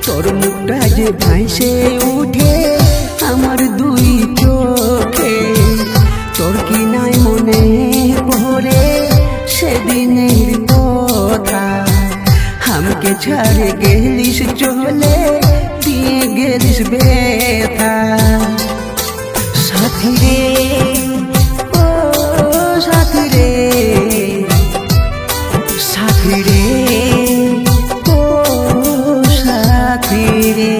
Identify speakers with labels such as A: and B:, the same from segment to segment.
A: তোর মুখটা যে ভাইসে উঠে আমার দুই চোখে, তোর কি নাই মনে পড়ে সেদিনের কথা? আমাকে ছাড়ে গেলিস চলে, দিয়ে গেলিস ব্যথা। সাথী রে ও সাথী রে, সাথী রে ও সাথী রে।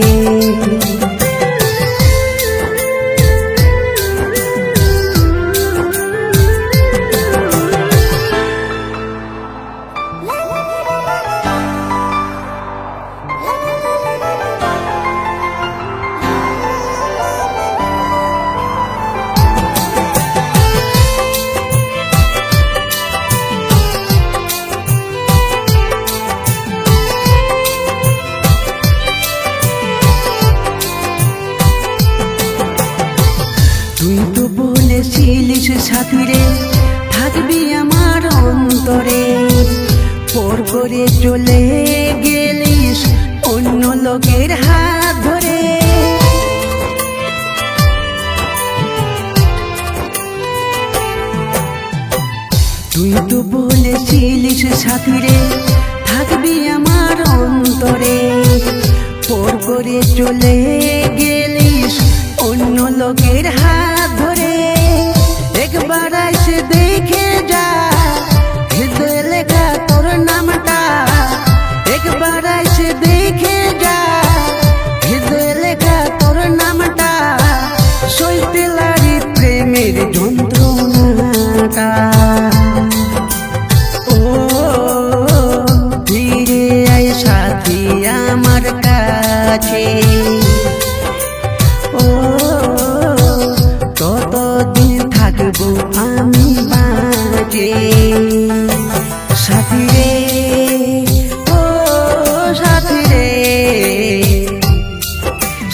A: তুই তো বলেছিলিস সাথী রে থাকবি আমার অন্তরে, পর করে চলে গেলিস অন্য লোকের হাত ধরে। তুই তো বলেছিলিস সাথী রে থাকবি আমার অন্তরে, পর করে চলে গেলিস অন্য লোকের হাত ধরে। একবার এসে দেখে যা হৃদয় লেখা তোর নামটা, একবার এসে দেখে যা হৃদয় লেখা তোর নামটা। সইতে লারি প্রেমের যন্ত্রণাটা, ও ফিরে আয় সাথী আমার কাছে। ও কতদিন থাকবো আমি বাঁচে, সাথী রে ও সাথী রে,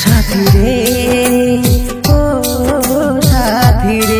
A: সাথী রে ও সাথী রে।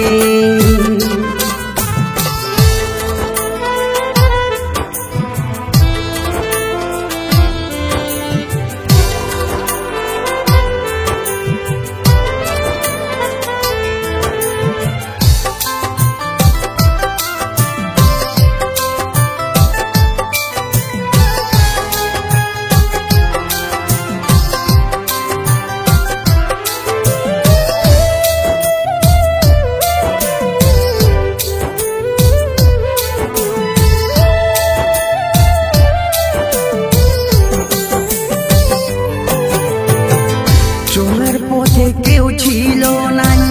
A: চলার পথে কেউ ছিল নাই,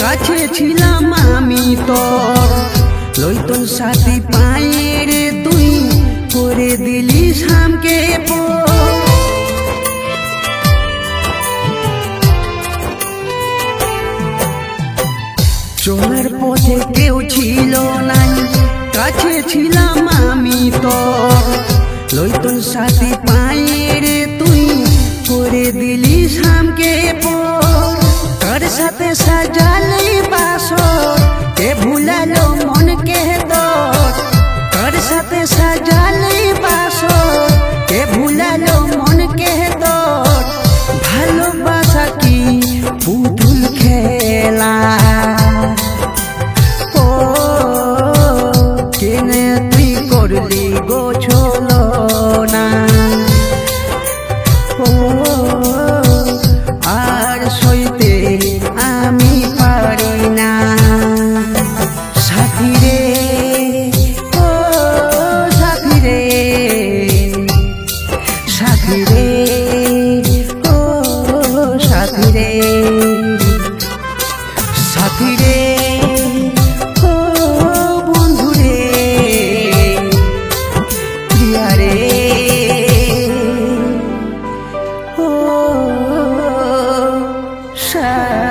A: কাছে ছিলাম আমি তোর। লইতন সাথী পায়ের তুই করে দিলি সামকে পর। চলার পথে কেউ ছিল নাই, কাছে ছিলাম আমি তোর। লইতন সাথী পায়ের তুই করে দিলি সামকে পর। তোর সাথে সাজালি বাসর কে ভুলালো মনকে তোর। তোর সাথে সাজালি বাসর কে ভুলালো মনকে তোর। ভালোবাসা কি পুতুল খেলা, ও কেনে তুই করলি গোছলো না। ও আর সইতে আমি পারি না, সাথী রে ও সাথী রে, সাথী রে ও সাথী রে, সাথী রে ও বন্ধু রে, প্রিয়া রে ও সাথী।